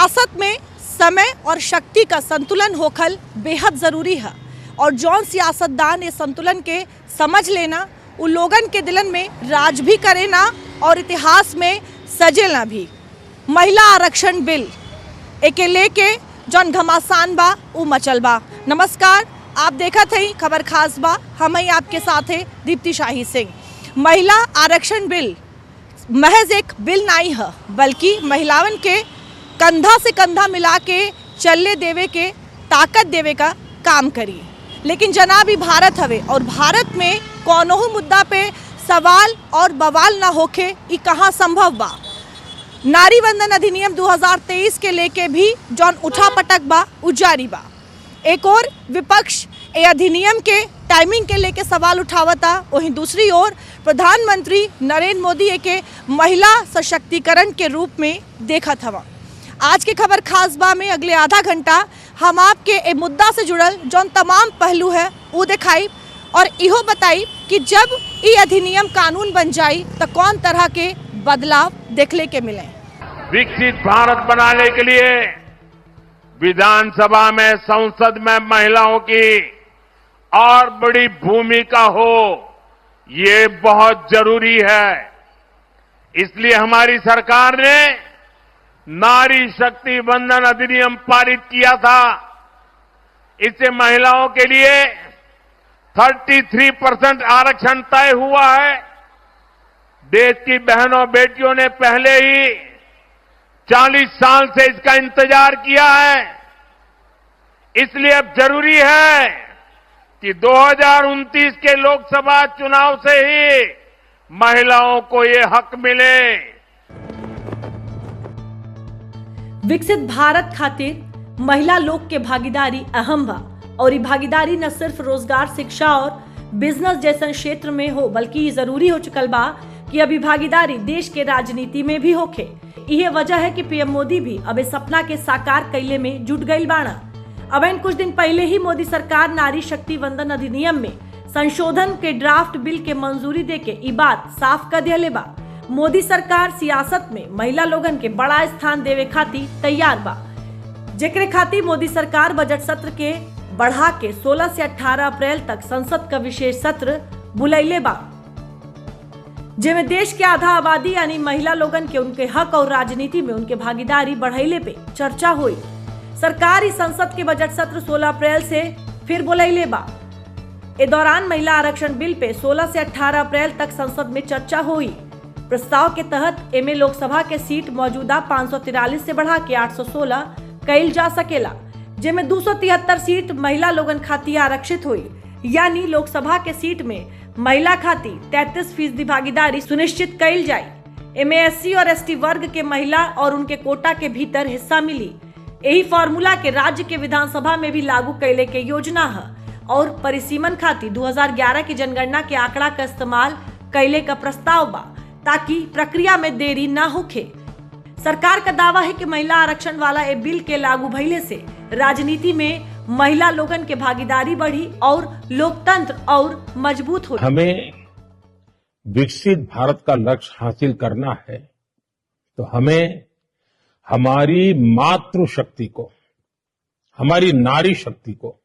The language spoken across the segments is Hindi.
सियासत में समय और शक्ति का संतुलन होखल बेहद जरूरी है और जौन सियासतदान ये संतुलन के समझ लेना उन लोगन के दिलन में राज भी करे ना और इतिहास में सजेला भी। महिला आरक्षण बिल एके लेके जौन घमासान बा उ मचल बा। नमस्कार, आप देखत हई खबर खास बा, हम ही आपके साथ है दीप्ति शाही सिंह। महिला आरक्षण बिल महज एक बिल नहीं है बल्कि महिलावन के कंधा से कंधा मिला के चलने देवे के ताकत देवे का काम करी। लेकिन जनाब ही भारत हवे और भारत में कौनो मुद्दा पे सवाल और बवाल ना होके ई कहाँ संभव बा। नारी वंदन अधिनियम 2023 के लेके भी जौन उठा पटक बा उजारी बा। एक और विपक्ष ए अधिनियम के टाइमिंग के लेके सवाल उठावता, वहीं दूसरी ओर प्रधानमंत्री नरेंद्र मोदी के महिला सशक्तिकरण के रूप में देखत हवा। आज के खबर खास बा में अगले आधा घंटा हम आपके ए मुद्दा से जुड़ल जौन तमाम पहलू है वो दिखाई और इहो बताई कि जब ये अधिनियम कानून बन जाई तो कौन तरह के बदलाव देखने के मिले। विकसित भारत बनाने के लिए विधानसभा में, संसद में महिलाओं की और बड़ी भूमिका हो, ये बहुत जरूरी है। इसलिए हमारी सरकार ने नारी शक्ति वंदन अधिनियम पारित किया था। इससे महिलाओं के लिए 33% आरक्षण तय हुआ है। देश की बहनों बेटियों ने पहले ही 40 साल से इसका इंतजार किया है। इसलिए अब जरूरी है कि 2029 के लोकसभा चुनाव से ही महिलाओं को ये हक मिले। विकसित भारत खातिर महिला लोग के भागीदारी अहम बा और ये भागीदारी न सिर्फ रोजगार, शिक्षा और बिजनेस जैसे क्षेत्र में हो बल्कि ये जरूरी हो चुकल बा कि अभी भागीदारी देश के राजनीति में भी होखे। यह वजह है कि पीएम मोदी भी अब इस सपना के साकार कैले में जुट गई बाना। अब इन कुछ दिन पहले ही मोदी सरकार नारी शक्ति वंदन अधिनियम में संशोधन के ड्राफ्ट बिल के मंजूरी देके ये बात साफ कर दिले बा। मोदी सरकार सियासत में महिला लोगन के बड़ा स्थान देवे खातिर तैयार बा, जेकरे खातिर मोदी सरकार बजट सत्र के बढ़ा के 16 से 18 अप्रैल तक संसद का विशेष सत्र बुलैले बा, जेमें देश के आधा आबादी यानी महिला लोगन के उनके हक और राजनीति में उनके भागीदारी बढ़ाइले पे चर्चा हुई। सरकार इस संसद के बजट सत्र 16 अप्रैल से फिर बुलैले बा। इस दौरान महिला आरक्षण बिल पे 16 से 18 अप्रैल तक संसद में चर्चा हुई। प्रस्ताव के तहत एमे लोकसभा के सीट मौजूदा 543 से बढ़ा के 816 कैल जा सकेला, जेमे 273 सीट महिला लोगन खातिर आरक्षित हुई, यानी लोकसभा के सीट में महिला खातिर 33% भागीदारी सुनिश्चित कैल जाये। एमे एससी और एसटी वर्ग के महिला और उनके कोटा के भीतर हिस्सा मिली। यही फॉर्मूला के राज्य के विधानसभा में भी लागू कैले के योजना है और परिसीमन खातिर 2011 की जनगणना के आंकड़ा का इस्तेमाल कैले का प्रस्ताव बा ताकि प्रक्रिया में देरी ना होखे। सरकार का दावा है कि महिला आरक्षण वाला ये बिल के लागू भइले से राजनीति में महिला लोगन के भागीदारी बढ़ी और लोकतंत्र और मजबूत हो। हमें विकसित भारत का लक्ष्य हासिल करना है तो हमें हमारी मातृशक्ति को, हमारी नारी शक्ति को,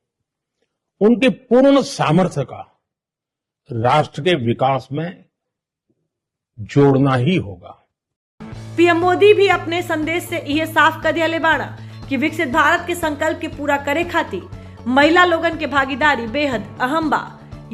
उनके पूर्ण सामर्थ्य का राष्ट्र के विकास में जोड़ना ही होगा। पीएम मोदी भी अपने संदेश से यह साफ कर दिया बाड़ा कि विकसित भारत के संकल्प के पूरा करे खातिर महिला लोगन के भागीदारी बेहद अहम बा।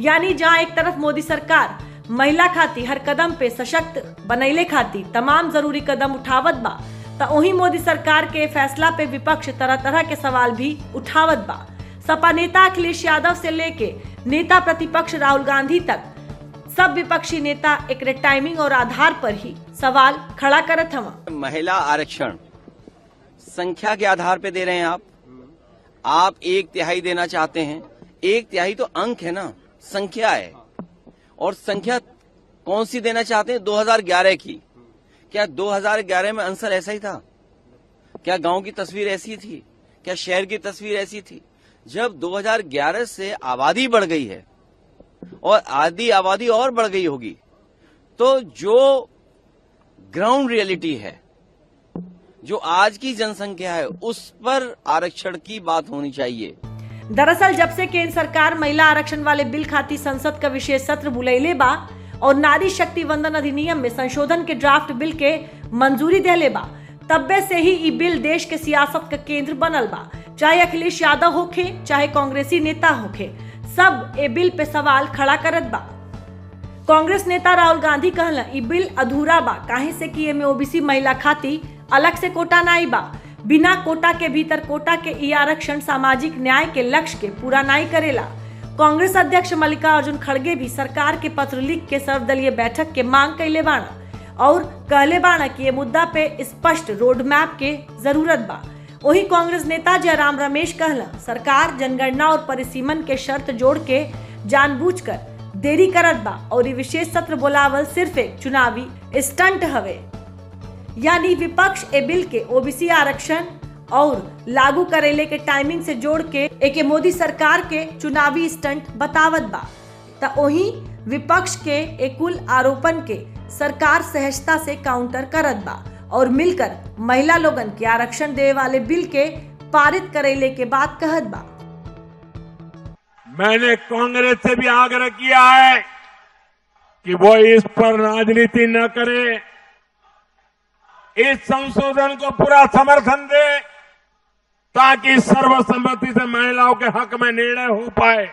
यानी जहां एक तरफ मोदी सरकार महिला खातिर हर कदम पे सशक्त बनैले खातिर तमाम जरूरी कदम उठावत बा, तो वहीं मोदी सरकार के फैसला पे विपक्ष तरह तरह के सवाल भी उठावत बा। सपा नेता अखिलेश यादव से लेके नेता प्रतिपक्ष राहुल गांधी तक सब विपक्षी नेता एक टाइमिंग और आधार पर ही सवाल खड़ा करत हवा। महिला आरक्षण संख्या के आधार पे दे रहे हैं आप 1/3 देना चाहते हैं। 1/3 तो अंक है ना, संख्या है। और संख्या कौन सी देना चाहते हैं? 2011 की। क्या 2011 में आंसर ऐसा ही था? क्या गांव की तस्वीर ऐसी थी? क्या शहर की तस्वीर ऐसी थी? जब 2011 से आबादी बढ़ गई है और आधी आबादी और बढ़ गई होगी, तो जो ग्राउंड रियलिटी है, जो आज की जनसंख्या है उस पर आरक्षण की बात होनी चाहिए। दरअसल जब से केंद्र सरकार महिला आरक्षण वाले बिल खातिर संसद का विशेष सत्र बुलैले बा और नारी शक्ति वंदन अधिनियम में संशोधन के ड्राफ्ट बिल के मंजूरी देले बा, तब्बे से ही ई बिल देश के सियासत का केंद्र बनल बा। चाहे अखिलेश यादव होखे, चाहे कांग्रेसी नेता होखे, सब ए बिल पे सवाल खड़ा करत बा। कांग्रेस नेता राहुल गांधी कहला ई बिल अधूरा बा, काहे से कि एमे ओबीसी महिला खाती अलग से कोटा नाई बा। बिना कोटा के भीतर कोटा के ई आरक्षण सामाजिक न्याय के लक्ष्य के पूरा नहीं करेला। कांग्रेस अध्यक्ष मल्लिकार्जुन खड़गे भी सरकार के पत्र लिख के सर्वदलीय बैठक के मांग कैले बाड़ा और कहले बाड़ा कि ये मुद्दा पे स्पष्ट रोड मैप के जरूरत बा। वही कांग्रेस नेता जयराम रमेश कहला सरकार जनगणना और परिसीमन के शर्त जोड़ के जानबूझकर देरी करत बा और ये विशेष सत्र बुलावल सिर्फ एक चुनावी स्टंट हवे। यानी विपक्ष ए बिल के ओबीसी आरक्षण और लागू करेले के टाइमिंग से जोड़ के एक मोदी सरकार के चुनावी स्टंट बतावत बा। त वही विपक्ष के एक कुल आरोपन के सरकार सहजता से काउंटर करत बा और मिलकर महिला लोगन के आरक्षण देवे वाले बिल के पारित करेले के बात कहत बा। मैंने कांग्रेस से भी आग्रह किया है कि वो इस पर राजनीति न करे, इस संशोधन को पूरा समर्थन दे ताकि सर्वसम्मति से महिलाओं के हक में निर्णय हो पाए।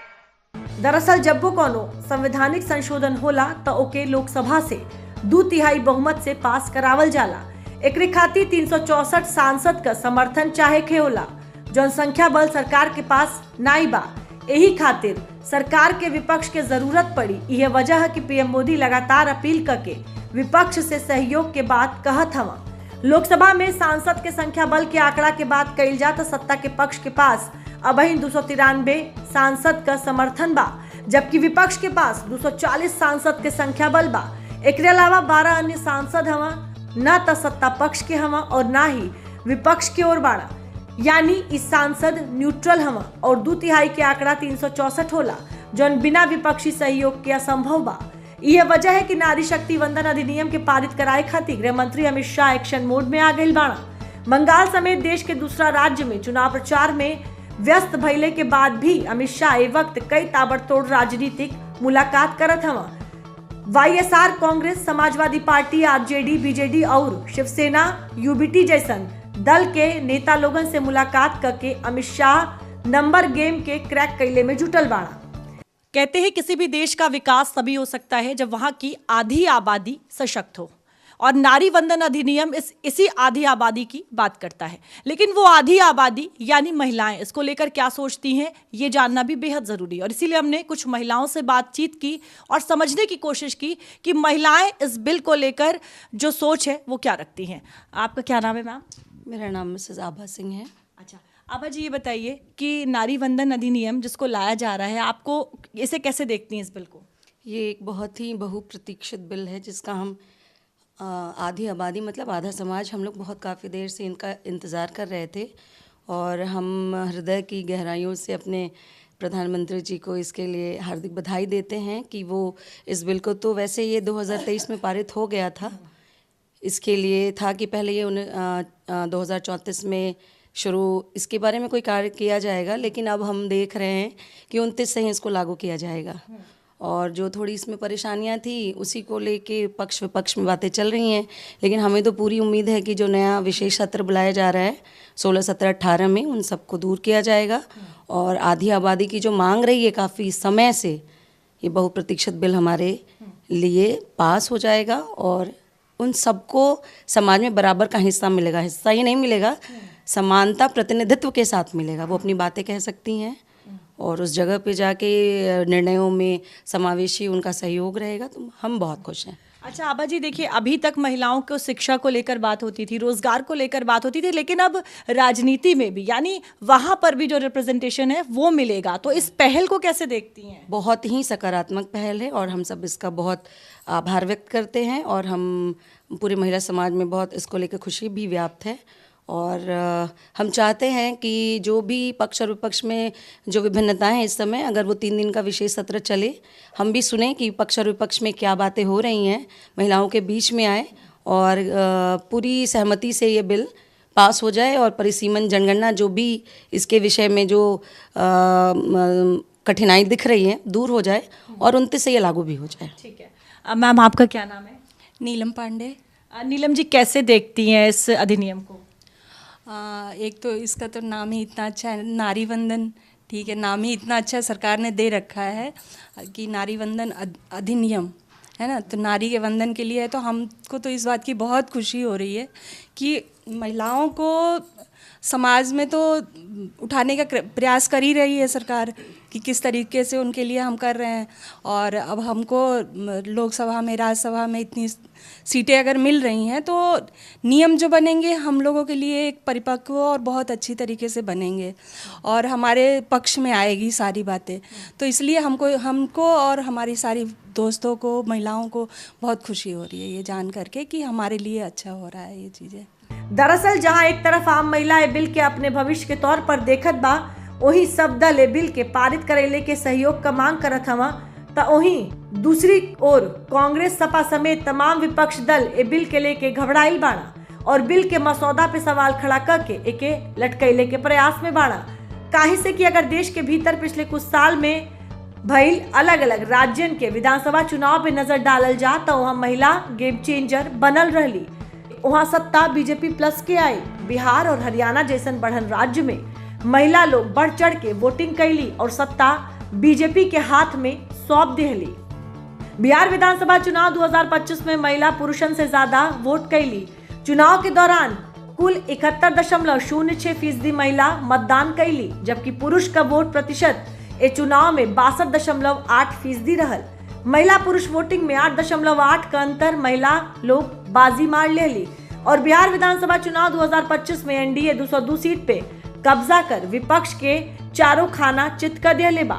दरअसल जब वो कोनो संवैधानिक संशोधन होला तो ओके लोकसभा से 2/3 बहुमत से पास करावल जाला। एकरे खातिर 364 सांसद का समर्थन चाहे के होला, जनसंख्या बल सरकार के पास नाई बा। यही खातिर सरकार के विपक्ष के जरूरत पड़ी। यह वजह है कि पीएम मोदी लगातार अपील करके विपक्ष से सहयोग के बात कहत हवा। लोकसभा में सांसद के संख्या बल के आंकड़ा के बात कइल जा तो सत्ता के पक्ष के पास अबही 293 सांसद का समर्थन बा, जबकि विपक्ष के पास 240 सांसद के संख्या बल बा। एकरे अलावा 12 अन्य सांसद हवा, न तो सत्ता पक्ष के हवा और न ही विपक्ष की ओर बाड़ा। यानी इस सांसद न्यूट्रल हवा और 2/3 के आंकड़ा 364 होला, जौन बिना विपक्षी सहयोग के असंभव बा। यह वजह है कि नारी शक्ति वंदन अधिनियम के पारित कराए खातिर गृह मंत्री अमित शाह एक्शन मोड में आ गई बाड़ा। बंगाल समेत देश के दूसरा राज्य में चुनाव प्रचार में व्यस्त भइले के बाद भी अमित शाह ए वक्त कई ताबड़तोड़ राजनीतिक मुलाकात करत हवा। YSR Congress, Samajwadi party, RJD, BJD और शिवसेना यूबीटी जैसन दल के नेता लोगन से मुलाकात करके अमित शाह नंबर गेम के क्रैक कैले में जुटल बाड़ा। कहते हैं किसी भी देश का विकास तभी हो सकता है जब वहां की आधी आबादी सशक्त हो, और नारी वंदन अधिनियम इसी आधी आबादी की बात करता है। लेकिन वो आधी आबादी यानी महिलाएं इसको लेकर क्या सोचती हैं, ये जानना भी बेहद जरूरी है। और इसीलिए हमने कुछ महिलाओं से बातचीत की और समझने की कोशिश की कि महिलाएं इस बिल को लेकर जो सोच है वो क्या रखती हैं। आपका क्या नाम है मैम? मेरा नाम मिसेस आभा सिंह है। अच्छा आभा जी, ये बताइए कि नारी वंदन अधिनियम जिसको लाया जा रहा है, आपको इसे कैसे देखती हैं इस बिल को? ये एक बहुत ही बहुप्रतीक्षित बिल है जिसका हम आधी आबादी मतलब आधा समाज हम लोग बहुत काफ़ी देर से इनका इंतज़ार कर रहे थे। और हम हृदय की गहराइयों से अपने प्रधानमंत्री जी को इसके लिए हार्दिक बधाई देते हैं कि वो इस बिल को, तो वैसे ये 2023 में पारित हो गया था। इसके लिए था कि पहले ये 2034 में शुरू इसके बारे में कोई कार्य किया जाएगा, लेकिन अब हम देख रहे हैं कि 29 से ही इसको लागू किया जाएगा। और जो थोड़ी इसमें परेशानियां थी उसी को लेके पक्ष विपक्ष में बातें चल रही हैं, लेकिन हमें तो पूरी उम्मीद है कि जो नया विशेष सत्र बुलाया जा रहा है 16, 17, 18 में, उन सबको दूर किया जाएगा। और आधी आबादी की जो मांग रही है काफ़ी समय से, ये बहुप्रतीक्षित बिल हमारे लिए पास हो जाएगा और उन सबको समाज में बराबर का हिस्सा मिलेगा। हिस्सा ही नहीं मिलेगा, समानता प्रतिनिधित्व के साथ मिलेगा। वो अपनी बातें कह सकती हैं और उस जगह पे जाके निर्णयों में समावेशी उनका सहयोग रहेगा, तो हम बहुत खुश हैं। अच्छा आभा जी, देखिए अभी तक महिलाओं को शिक्षा को लेकर बात होती थी, रोजगार को लेकर बात होती थी, लेकिन अब राजनीति में भी यानी वहाँ पर भी जो रिप्रेजेंटेशन है वो मिलेगा। तो इस पहल को कैसे देखती हैं? बहुत ही सकारात्मक पहल है और हम सब इसका बहुत आभार व्यक्त करते हैं और हम पूरे महिला समाज में बहुत इसको लेकर खुशी भी व्याप्त है। और हम चाहते हैं कि जो भी पक्ष और विपक्ष में जो विभिन्नताएं हैं इस समय, अगर वो 3 दिन का विशेष सत्र चले, हम भी सुने कि पक्ष और विपक्ष में क्या बातें हो रही हैं, महिलाओं के बीच में आए और पूरी सहमति से ये बिल पास हो जाए और परिसीमन जनगणना जो भी इसके विषय में जो कठिनाई दिख रही है दूर हो जाए और 29 से ये लागू भी हो जाए। ठीक है मैम, आपका क्या नाम है? नीलम पांडे। नीलम जी, कैसे देखती हैं इस अधिनियम को? एक तो इसका तो नाम ही इतना अच्छा है, नारी वंदन। ठीक है, नाम ही इतना अच्छा सरकार ने दे रखा है कि नारी वंदन अधिनियम है ना, तो नारी के वंदन के लिए है। तो हमको तो इस बात की बहुत खुशी हो रही है कि महिलाओं को समाज में तो उठाने का प्रयास कर ही रही है सरकार कि किस तरीके से उनके लिए हम कर रहे हैं। और अब हमको लोकसभा में, राज्यसभा में इतनी सीटें अगर मिल रही हैं तो नियम जो बनेंगे हम लोगों के लिए एक परिपक्व और बहुत अच्छी तरीके से बनेंगे और हमारे पक्ष में आएगी सारी बातें। तो इसलिए हमको और हमारी सारी दोस्तों को, महिलाओं को बहुत खुशी हो रही है ये जान करके कि हमारे लिए अच्छा हो रहा है ये चीज़ें। दरअसल जहां एक तरफ आम महिला ए बिल के अपने भविष्य के तौर पर देखत बा, वही सब दल ए बिल के पारित करेले के सहयोग का मांग करत हवा, तो वहीं दूसरी ओर कांग्रेस, सपा समेत तमाम विपक्ष दल ए बिल के लेके घबराइल बाड़ा और बिल के मसौदा पे सवाल खड़ा करके एके लटकैले के प्रयास में बाड़ा। काहे से कि अगर देश के भीतर पिछले कुछ साल में भइल अलग अलग राज्यन के विधानसभा चुनाव पे नजर डालल जा तो वहाँ महिला गेम चेंजर बनल रहली। वहाँ सत्ता बीजेपी प्लस के आई। बिहार और हरियाणा जैसन बढ़न राज्य में महिला लोग बढ़ चढ़ के वोटिंग कैली और सत्ता बीजेपी के हाथ में सौंप दिहली। बिहार विधानसभा चुनाव 2025 में महिला पुरुषन से ज्यादा वोट कैली। चुनाव के दौरान कुल 71.06% महिला मतदान कैली, जबकि पुरुष का वोट प्रतिशत इस चुनाव में 62.8% रहल। महिला पुरुष वोटिंग में 8.8 का अंतर महिला लोग बाजी मार लेली और बिहार विधानसभा चुनाव 2025 में एनडीए 202 सीट पे कब्जा कर विपक्ष के चारों खाना चित कर दिले बा।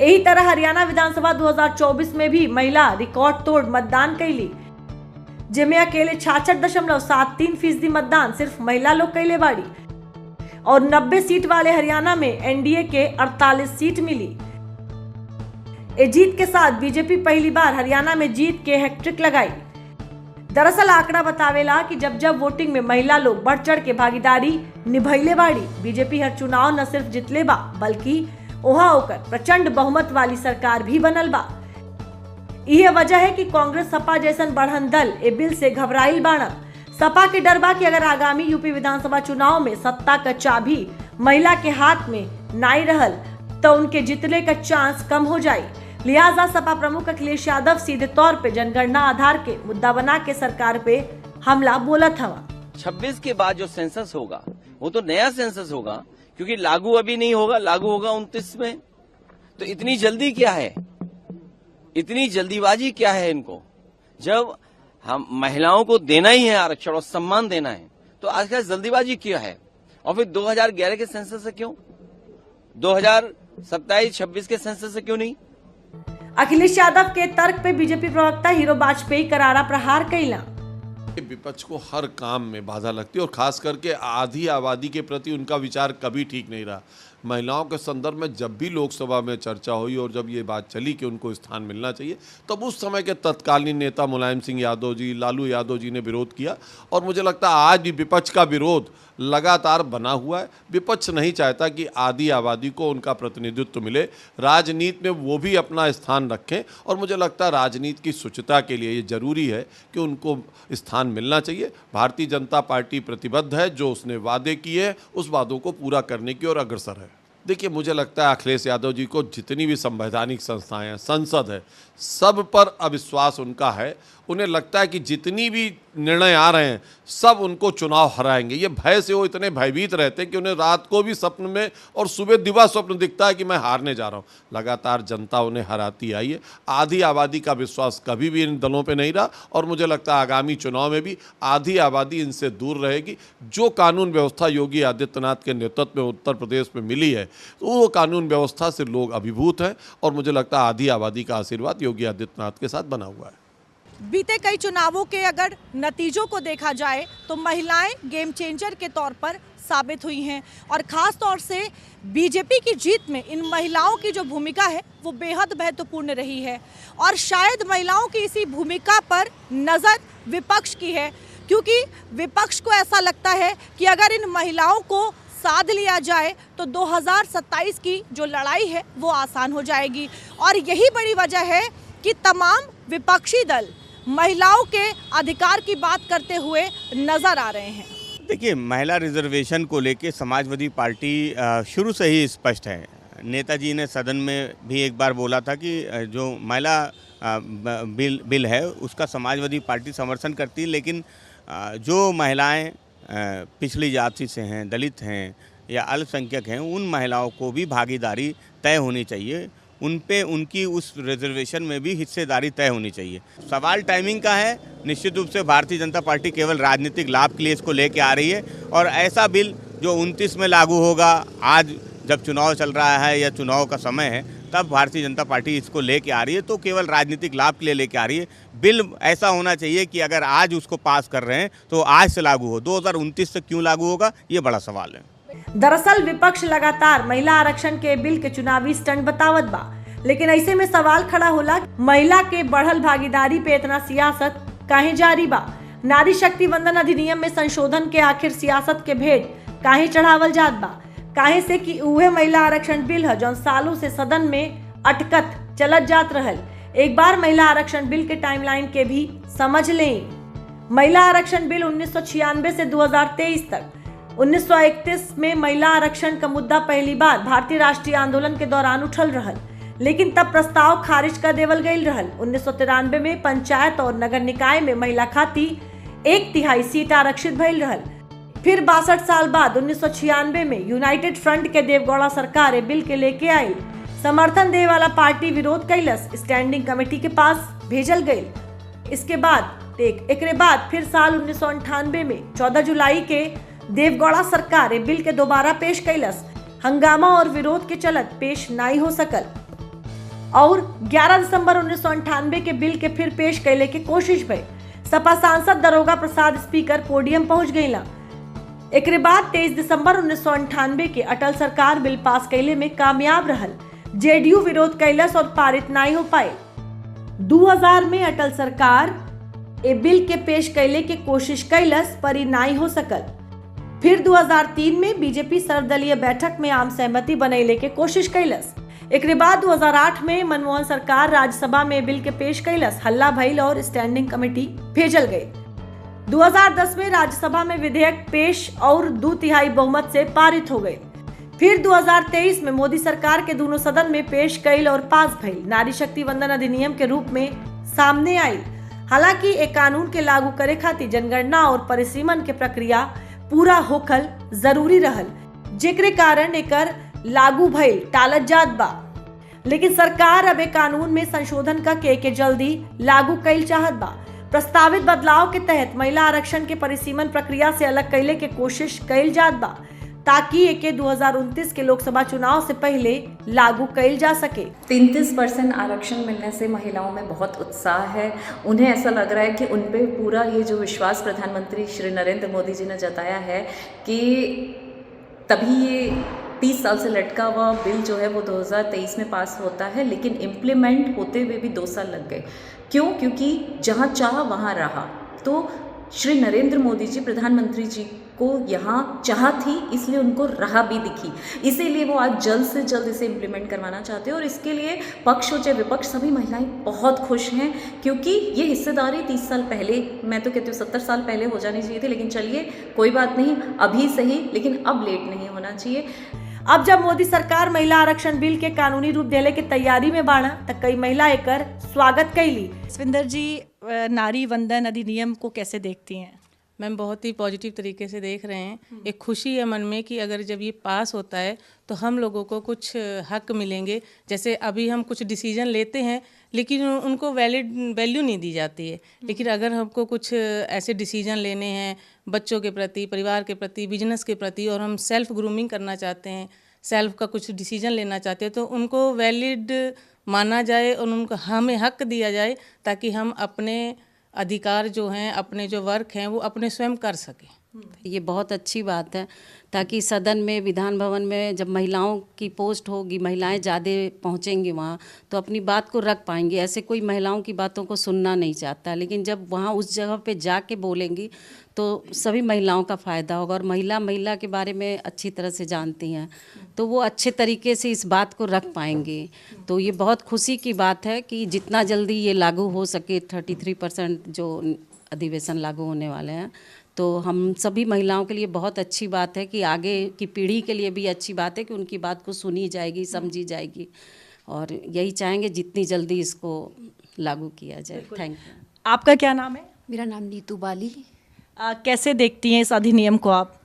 यही तरह हरियाणा विधानसभा 2024 में भी महिला रिकॉर्ड तोड़ मतदान कैली, जिसमें अकेले 66.73% मतदान सिर्फ महिला लोग कैले बाड़ी और 90 सीट वाले हरियाणा में एनडीए के 48 सीट मिली। इस जीत के साथ बीजेपी पहली बार हरियाणा में जीत के हैट्रिक लगाई। दरअसल आंकड़ा बतावेला कि जब वोटिंग में महिला लोग बढ़ चढ़ के भागीदारी निभैले बाड़ी, बीजेपी हर चुनाव न सिर्फ जितले बा बल्कि वहां होकर प्रचंड बहुमत वाली सरकार भी बनल बा। यह वजह है कि कांग्रेस, सपा जैसन बढ़न दल ए बिल से घबराइल बाड़ा। सपा के डर बा कि अगर आगामी यूपी विधानसभा चुनाव में सत्ता का चाबी महिला के हाथ में नाई रहल तो उनके जीतने का चांस कम हो जाए। लिहाजा सपा प्रमुख अखिलेश यादव सीधे तौर पे जनगणना आधार के मुद्दा बना के सरकार पे हमला बोलत हवा। 26 के बाद जो सेंसस होगा वो तो नया सेंसस होगा, क्योंकि लागू अभी नहीं होगा, लागू होगा 29 में। तो इतनी जल्दी क्या है, इतनी जल्दीबाजी क्या है इनको? जब हम महिलाओं को देना ही है आरक्षण और सम्मान देना है तो आजकल जल्दीबाजी क्या है? और फिर 2011 के सेंसस से क्यों, 2027-26 के सेंसस से क्यों नहीं? अखिलेश यादव के तर्क पे बीजेपी प्रवक्ता हीरो वाजपेयी करारा प्रहार कैला। विपक्ष को हर काम में बाधा लगती है और खास करके आधी आबादी के प्रति उनका विचार कभी ठीक नहीं रहा। महिलाओं के संदर्भ में जब भी लोकसभा में चर्चा हुई और जब ये बात चली कि उनको स्थान मिलना चाहिए, तब उस समय के तत्कालीन नेता मुलायम सिंह यादव जी, लालू यादव जी ने विरोध किया और मुझे लगता है आज भी विपक्ष का विरोध लगातार बना हुआ है। विपक्ष नहीं चाहता कि आधी आबादी को उनका प्रतिनिधित्व मिले, राजनीति में वो भी अपना स्थान रखें और मुझे लगता है राजनीति की शुचिता के लिए ये जरूरी है कि उनको स्थान मिलना चाहिए। भारतीय जनता पार्टी प्रतिबद्ध है, जो उसने वादे किए उस वादों को पूरा करने की ओर अग्रसर है। देखिए, मुझे लगता है अखिलेश यादव जी को जितनी भी संवैधानिक संस्थाएं हैं, संसद है, सब पर अविश्वास उनका है। उन्हें लगता है कि जितनी भी निर्णय आ रहे हैं सब उनको चुनाव हराएंगे। ये भय से वो इतने भयभीत रहते हैं कि उन्हें रात को भी सपन में और सुबह दिवा स्वप्न दिखता है कि मैं हारने जा रहा हूँ। लगातार जनता उन्हें हराती आई है। आधी आबादी का विश्वास कभी भी इन दलों पे नहीं रहा और मुझे लगता है आगामी चुनाव में भी आधी आबादी इनसे दूर रहेगी। जो कानून व्यवस्था योगी आदित्यनाथ के नेतृत्व में उत्तर प्रदेश में मिली है, तो वो कानून व्यवस्था से लोग अभिभूत हैं और मुझे लगता है आधी आबादी का आशीर्वाद योगी आदित्यनाथ के साथ बना हुआ है। बीते कई चुनावों के अगर नतीजों को देखा जाए तो महिलाएं गेम चेंजर के तौर पर साबित हुई हैं और ख़ास तौर से बीजेपी की जीत में इन महिलाओं की जो भूमिका है वो बेहद महत्वपूर्ण रही है और शायद महिलाओं की इसी भूमिका पर नज़र विपक्ष की है, क्योंकि विपक्ष को ऐसा लगता है कि अगर इन महिलाओं को साध लिया जाए तो 2027 की जो लड़ाई है वो आसान हो जाएगी। और यही बड़ी वजह है कि तमाम विपक्षी दल महिलाओं के अधिकार की बात करते हुए नजर आ रहे हैं। देखिए, महिला रिजर्वेशन को लेके समाजवादी पार्टी शुरू से ही स्पष्ट है। नेताजी ने सदन में भी एक बार बोला था कि जो महिला बिल है उसका समाजवादी पार्टी समर्थन करती है, लेकिन जो महिलाएं पिछड़ी जाति से हैं, दलित हैं या अल्पसंख्यक हैं, उन महिलाओं को भी भागीदारी तय होनी चाहिए, उन पे उनकी उस रिजर्वेशन में भी हिस्सेदारी तय होनी चाहिए। सवाल टाइमिंग का है। निश्चित रूप से भारतीय जनता पार्टी केवल राजनीतिक लाभ के लिए इसको लेके आ रही है और ऐसा बिल जो 29 में लागू होगा, आज जब चुनाव चल रहा है या चुनाव का समय है, तब भारतीय जनता पार्टी इसको लेके आ रही है, तो केवल राजनीतिक लाभ के लिए लेके आ रही है। बिल ऐसा होना चाहिए कि अगर आज उसको पास कर रहे हैं तो आज से लागू हो, 2029 से क्यों लागू होगा, ये बड़ा सवाल है। दरअसल विपक्ष लगातार महिला आरक्षण के बिल के चुनावी स्टंट बतावत बा, लेकिन ऐसे में सवाल खड़ा होला, महिला के बढ़ल भागीदारी पे इतना सियासत काहे जारी बा। नारी शक्ति वंदन अधिनियम में संशोधन के आखिर सियासत के भेंट काहे चढ़ावल जात बा। काहे से कि उहे महिला आरक्षण बिल है जौन सालों से सदन में अटकत चलत जात रहल। एक बार महिला आरक्षण बिल के टाइमलाइन के भी समझ लें। महिला आरक्षण बिल 1996 से 2023 तक 1931 में महिला आरक्षण का मुद्दा पहली बार भारतीय राष्ट्रीय आंदोलन के दौरान उठल रहल, लेकिन तब प्रस्ताव खारिज कर देवल गईल रहल। 1993 में पंचायत और नगर निकाय में महिला खाती 1/3 सीट आरक्षित भइल रहल। फिर 62 साल बाद 1996 में यूनाइटेड फ्रंट के देवगौड़ा सरकार बिल के लेके आई। समर्थन दे वाला पार्टी विरोध कैलस, स्टैंडिंग कमेटी के पास भेजल गई। इसके बाद एकरे बाद फिर साल 1998 में 14 जुलाई के देवगौड़ा सरकार बिल के दोबारा पेश कैलस। हंगामा और विरोध के चलत पेश नहीं हो सकल और 11 दिसंबर 1998 के बिल के फिर पेश कैले की कोशिश भई। सपा सांसद दरोगा प्रसाद स्पीकर पोडियम पहुंच गईला। एक बाद 23 दिसंबर 1998 के अटल सरकार बिल पास कैले में कामयाब रहल। जेडीयू विरोध कैलस और पारित नहीं हो पाए। 2000 में अटल सरकार ए बिल के पेश कैले की कोशिश कैलस पर ही नहीं हो सकल। फिर 2003 में बीजेपी सर्वदलीय बैठक में आम सहमति बनैले के कोशिश कैलस। एक बाद 2008 में मनमोहन सरकार राज्यसभा में बिल के पेश कैलस। हल्ला भइल और स्टैंडिंग कमेटी भेजल गई। 2010 में राज्यसभा में विधेयक पेश और 2/3 बहुमत से पारित हो गए। फिर 2023 में मोदी सरकार के दोनों सदन में पेश कैल और पास भइल। नारी शक्ति वंदन अधिनियम के रूप में सामने आई। हालांकि एक कानून के लागू करे खातिर जनगणना और परिसीमन के प्रक्रिया पूरा होखल जरूरी रहल, जेकरे कारण एकर लागू भइल टालत जात बा। लेकिन सरकार अब एक कानून में संशोधन का के जल्दी लागू कैल चाहत बा। प्रस्तावित बदलाव के तहत महिला आरक्षण के परिसीमन प्रक्रिया से अलग कैले के कोशिश कैल जात बा, ताकि एके 2029 के लोकसभा चुनाव से पहले लागू कैल जा सके। 33% आरक्षण मिलने से महिलाओं में बहुत उत्साह है। उन्हें ऐसा लग रहा है कि उन पे पूरा ये जो विश्वास प्रधानमंत्री श्री नरेंद्र मोदी जी ने जताया है कि तभी ये 30 साल से लटका हुआ बिल जो है वो 2023 में पास होता है, लेकिन इम्प्लीमेंट होते हुए भी 2 साल लग गए। क्यों? क्योंकि जहाँ चाह वहाँ रहा। तो श्री नरेंद्र मोदी जी प्रधानमंत्री जी को यहाँ चाह थी, इसलिए उनको राह भी दिखी, इसीलिए वो आज जल्द से जल्द इसे इम्प्लीमेंट करवाना चाहते हैं। और इसके लिए पक्ष हो चाहे विपक्ष, सभी महिलाएं बहुत खुश हैं, क्योंकि ये हिस्सेदारी 30 साल पहले, मैं तो कहती हूँ 70 साल पहले हो जानी चाहिए थी। लेकिन चलिए कोई बात नहीं, अभी सही, लेकिन अब लेट नहीं होना चाहिए। अब जब मोदी सरकार महिला आरक्षण बिल के कानूनी रूप देने की तैयारी में बाड़ा, तक कई महिला एकर स्वागत कैली। स्विंदर जी, नारी वंदन अधिनियम को कैसे देखती हैं? मैम, बहुत ही पॉजिटिव तरीके से देख रहे हैं। एक खुशी है मन में कि अगर जब ये पास होता है तो हम लोगों को कुछ हक मिलेंगे। जैसे अभी हम कुछ डिसीजन लेते हैं लेकिन उनको वैल्यू नहीं दी जाती है, लेकिन अगर हमको कुछ ऐसे डिसीजन लेने हैं बच्चों के प्रति, परिवार के प्रति, बिजनेस के प्रति, और हम सेल्फ ग्रूमिंग करना चाहते हैं, सेल्फ का कुछ डिसीजन लेना चाहते हैं, तो उनको वैलिड माना जाए और उनको हमें हक दिया जाए, ताकि हम अपने अधिकार जो हैं, अपने जो वर्क हैं, वो अपने स्वयं कर सकें। ये बहुत अच्छी बात है, ताकि सदन में, विधान भवन में जब महिलाओं की पोस्ट होगी, महिलाएं ज़्यादा पहुंचेंगी वहाँ, तो अपनी बात को रख पाएंगी। ऐसे कोई महिलाओं की बातों को सुनना नहीं चाहता, लेकिन जब वहाँ उस जगह पे जाके बोलेंगी तो सभी महिलाओं का फ़ायदा होगा। और महिला के बारे में अच्छी तरह से जानती हैं, तो वो अच्छे तरीके से इस बात को रख पाएंगे। तो ये बहुत खुशी की बात है कि जितना जल्दी ये लागू हो सके, 33% जो अधिवेशन लागू होने वाले हैं, तो हम सभी महिलाओं के लिए बहुत अच्छी बात है कि आगे की पीढ़ी के लिए भी अच्छी बात है कि उनकी बात को सुनी जाएगी, समझी जाएगी। और यही चाहेंगे जितनी जल्दी इसको लागू किया जाए। Thank you. आपका क्या नाम है? मेरा नाम नीतू बाली। कैसे देखती हैं इस अधिनियम को आप?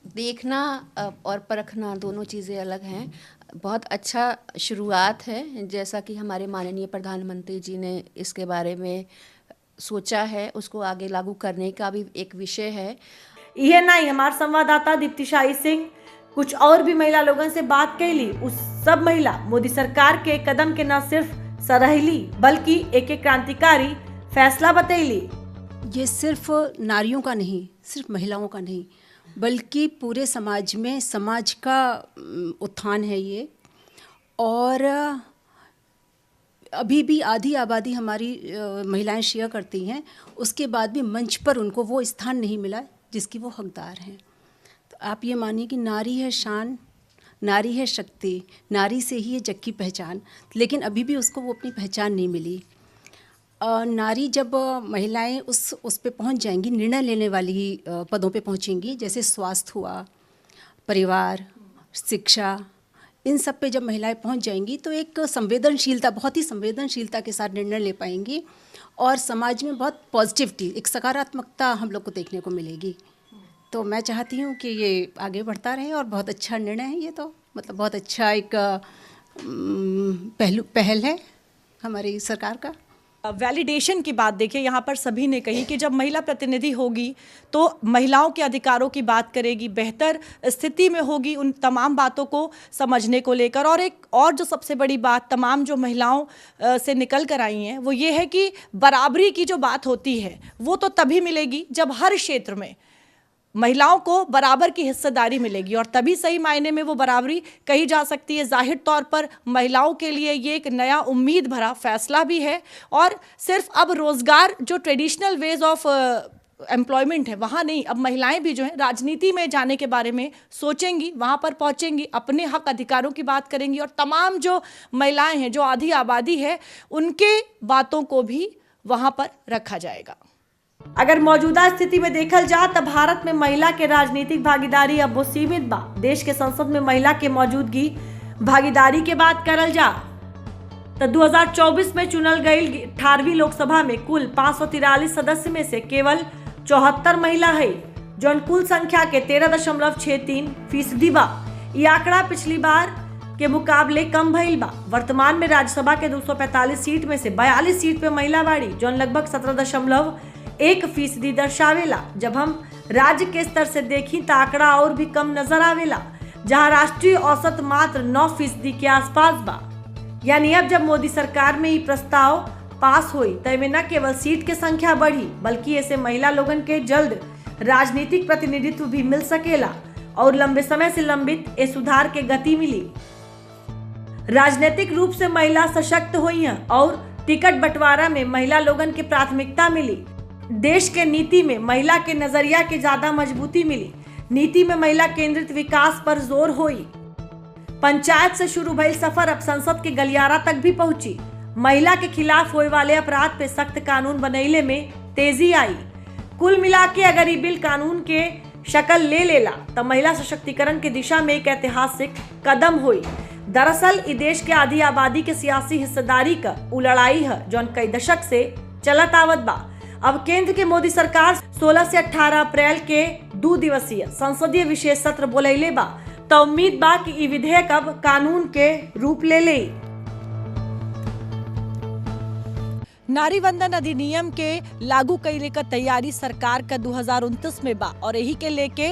देखना और परखना दोनों चीज़ें अलग हैं। बहुत अच्छा शुरुआत है, जैसा कि हमारे माननीय प्रधानमंत्री जी ने इसके बारे में सोचा है, उसको आगे लागू करने का भी एक विषय है। यह नहीं, हमारे संवाददाता दीप्ति शाही सिंह कुछ और भी महिला लोगों से बात कैली। उस सब महिला मोदी सरकार के कदम के न सिर्फ सराहली बल्कि एक क्रांतिकारी फैसला बतैली। ये सिर्फ नारियों का नहीं, सिर्फ महिलाओं का नहीं, बल्कि पूरे समाज में समाज का उत्थान है ये। और अभी भी आधी आबादी हमारी महिलाएं शेयर करती हैं, उसके बाद भी मंच पर उनको वो स्थान नहीं मिला जिसकी वो हकदार हैं। तो आप ये मानिए कि नारी है शान, नारी है शक्ति, नारी से ही है जग की पहचान, लेकिन अभी भी उसको वो अपनी पहचान नहीं मिली। नारी जब महिलाएं उस पे पहुंच जाएंगी, निर्णय लेने वाली पदों पे पहुंचेंगी, जैसे स्वास्थ्य हुआ, परिवार, शिक्षा, इन सब पे जब महिलाएं पहुंच जाएंगी तो एक संवेदनशीलता, बहुत ही संवेदनशीलता के साथ निर्णय ले पाएंगी और समाज में बहुत पॉजिटिविटी, एक सकारात्मकता हम लोग को देखने को मिलेगी। तो मैं चाहती हूँ कि ये आगे बढ़ता रहे और बहुत अच्छा निर्णय है ये, तो मतलब बहुत अच्छा एक पहल है हमारी सरकार का। वैलिडेशन की बात देखिए, यहाँ पर सभी ने कही कि जब महिला प्रतिनिधि होगी तो महिलाओं के अधिकारों की बात करेगी, बेहतर स्थिति में होगी उन तमाम बातों को समझने को लेकर। और एक और जो सबसे बड़ी बात तमाम जो महिलाओं से निकल कर आई हैं वो ये है कि बराबरी की जो बात होती है वो तो तभी मिलेगी जब हर क्षेत्र में महिलाओं को बराबर की हिस्सेदारी मिलेगी, और तभी सही मायने में वो बराबरी कही जा सकती है। जाहिर तौर पर महिलाओं के लिए ये एक नया उम्मीद भरा फैसला भी है। और सिर्फ अब रोज़गार जो ट्रेडिशनल वेज ऑफ एम्प्लॉयमेंट है वहाँ नहीं, अब महिलाएं भी जो है राजनीति में जाने के बारे में सोचेंगी, वहाँ पर पहुँचेंगी, अपने हक अधिकारों की बात करेंगी, और तमाम जो महिलाएं हैं, जो आधी आबादी है, उनके बातों को भी वहाँ पर रखा जाएगा। अगर मौजूदा स्थिति में देखल जा तो भारत में महिला के राजनीतिक भागीदारी अब वो सीमित बा। देश के संसद में महिला के मौजूदगी भागीदारी के बात करल जा तो 2024 में चुनल गई 18वीं लोकसभा में कुल 543 सदस्य में से केवल 74 महिला है, जो कुल संख्या के 13.63% बा। ये आंकड़ा पिछली बार के मुकाबले कम भइल बा। वर्तमान में राज्यसभा के 245 सीट में से 42 सीट पे महिला बाड़ी, जो लगभग 17.1% दर्शावेला। जब हम राज्य के स्तर से देखी तो आंकड़ा और भी कम नजर आवेला, जहां राष्ट्रीय औसत मात्र 9% के आसपास बा। यानी अब जब मोदी सरकार में ये प्रस्ताव पास हुई तो इनमें न केवल सीट की संख्या बढ़ी, बल्कि ऐसे महिला लोगन के जल्द राजनीतिक प्रतिनिधित्व भी मिल सकेला और लंबे समय से लंबित ए सुधार के गति मिली। राजनीतिक रूप से महिला सशक्त हुई हैं और टिकट बंटवारा में महिला लोगन की प्राथमिकता मिली। देश के नीति में महिला के नजरिया के ज्यादा मजबूती मिली। नीति में महिला केंद्रित विकास पर जोर हुई। पंचायत से शुरू भइल सफर अब संसद के गलियारा तक भी पहुंची। महिला के खिलाफ होने वाले अपराध पे सख्त कानून बनैले में तेजी आई। कुल मिला के अगर ये बिल कानून के शक्ल ले लेला तो महिला सशक्तिकरण की दिशा में एक ऐतिहासिक कदम हुई। दरअसल इस देश के आधी आबादी के सियासी हिस्सेदारी का उ लड़ाई है जो कई दशक से चलत आवत बा। अब केंद्र के मोदी सरकार 16 से 18 अप्रैल के 2 दिवसीय संसदीय विशेष सत्र बोलैले बा, तो उम्मीद बा कि ई विधेयक अब कानून के रूप ले ले। नारी वंदन अधिनियम के लागू कैले का तैयारी सरकार का 2029 में बा और यही के लेके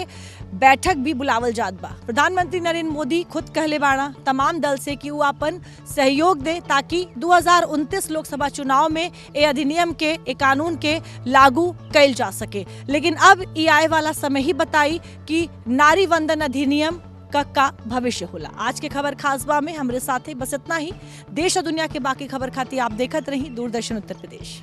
बैठक भी बुलावल जात बा। प्रधानमंत्री नरेंद्र मोदी खुद कहले बाड़ा तमाम दल से कि वो अपन सहयोग दे ताकि 2029 लोकसभा चुनाव में ये अधिनियम के ये कानून के लागू कैल जा सके। लेकिन अब ये आए वाला समय ही बताई कि नारी वंदन अधिनियम का भविष्य होला। आज के खबर खासबा में हमरे साथ बस इतना ही। देश और दुनिया के बाकी खबर खाती आप देखत रही दूरदर्शन उत्तर प्रदेश।